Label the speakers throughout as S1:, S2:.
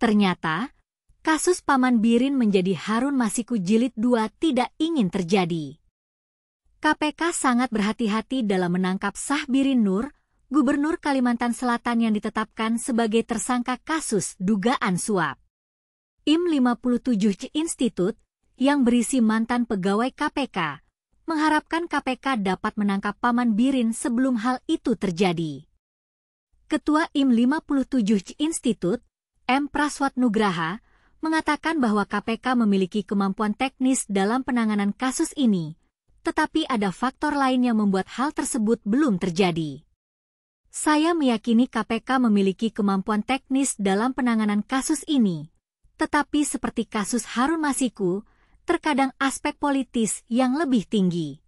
S1: Ternyata, kasus Paman Birin menjadi Harun Masiku Jilid 2 tidak ingin terjadi. KPK sangat berhati-hati dalam menangkap Syahbirin Nur, Gubernur Kalimantan Selatan yang ditetapkan sebagai tersangka kasus dugaan suap. IM 57 Institute, yang berisi mantan pegawai KPK, mengharapkan KPK dapat menangkap Paman Birin sebelum hal itu terjadi. Ketua IM 57 Institute, M. Praswat Nugraha, mengatakan bahwa KPK memiliki kemampuan teknis dalam penanganan kasus ini, tetapi ada faktor lain yang membuat hal tersebut belum terjadi. Saya meyakini KPK memiliki kemampuan teknis dalam penanganan kasus ini, tetapi seperti kasus Harun Masiku, terkadang aspek politis yang lebih tinggi.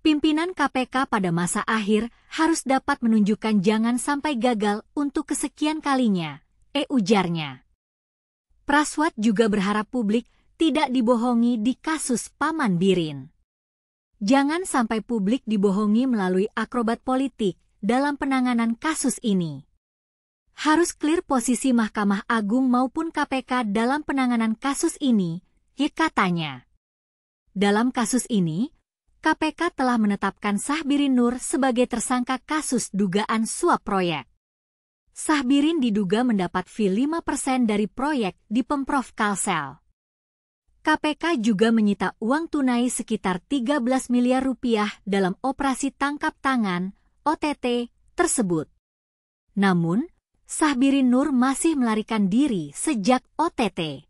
S1: Pimpinan KPK pada masa akhir harus dapat menunjukkan jangan sampai gagal untuk kesekian kalinya, ujarnya. Praswat juga berharap publik tidak dibohongi di kasus Paman Birin. Jangan sampai publik dibohongi melalui akrobat politik dalam penanganan kasus ini. Harus clear posisi Mahkamah Agung maupun KPK dalam penanganan kasus ini, katanya. Dalam kasus ini, KPK telah menetapkan Syahbirin Nur sebagai tersangka kasus dugaan suap proyek. Syahbirin diduga mendapat fee 5% dari proyek di Pemprov Kalsel. KPK juga menyita uang tunai sekitar 13 miliar rupiah dalam operasi tangkap tangan, OTT, tersebut. Namun, Syahbirin Nur masih melarikan diri sejak OTT.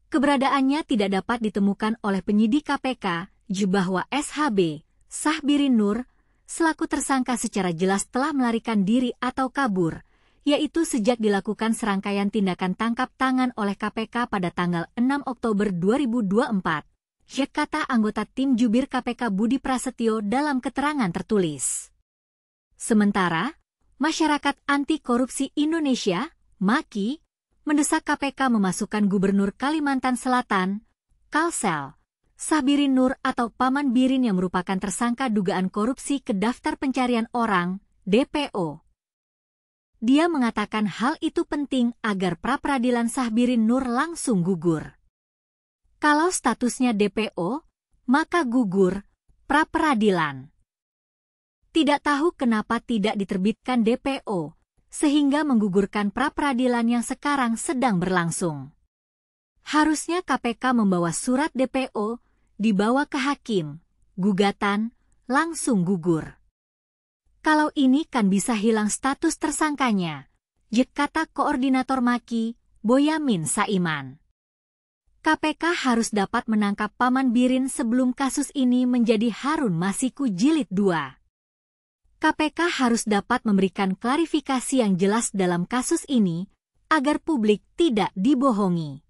S1: Keberadaannya tidak dapat ditemukan oleh penyidik KPK, bahwa SHB, Syahbirin Nur, selaku tersangka secara jelas telah melarikan diri atau kabur, yaitu sejak dilakukan serangkaian tindakan tangkap tangan oleh KPK pada tanggal 6 Oktober 2024, kata anggota tim jubir KPK Budi Prasetyo dalam keterangan tertulis. Sementara, Masyarakat Anti Korupsi Indonesia, MAKI, mendesak KPK memasukkan Gubernur Kalimantan Selatan, Kalsel, Syahbirin Nur atau Paman Birin yang merupakan tersangka dugaan korupsi ke daftar pencarian orang, DPO. Dia mengatakan hal itu penting agar pra-peradilan Syahbirin Nur langsung gugur. Kalau statusnya DPO, maka gugur pra-peradilan. Tidak tahu kenapa tidak diterbitkan DPO, sehingga menggugurkan pra-peradilan yang sekarang sedang berlangsung. Harusnya KPK membawa surat DPO, dibawa ke hakim, gugatan, langsung gugur. Kalau ini kan bisa hilang status tersangkanya, kata Koordinator MAKI, Boyamin Saiman. KPK harus dapat menangkap Paman Birin sebelum kasus ini menjadi Harun Masiku Jilid 2. KPK harus dapat memberikan klarifikasi yang jelas dalam kasus ini, agar publik tidak dibohongi.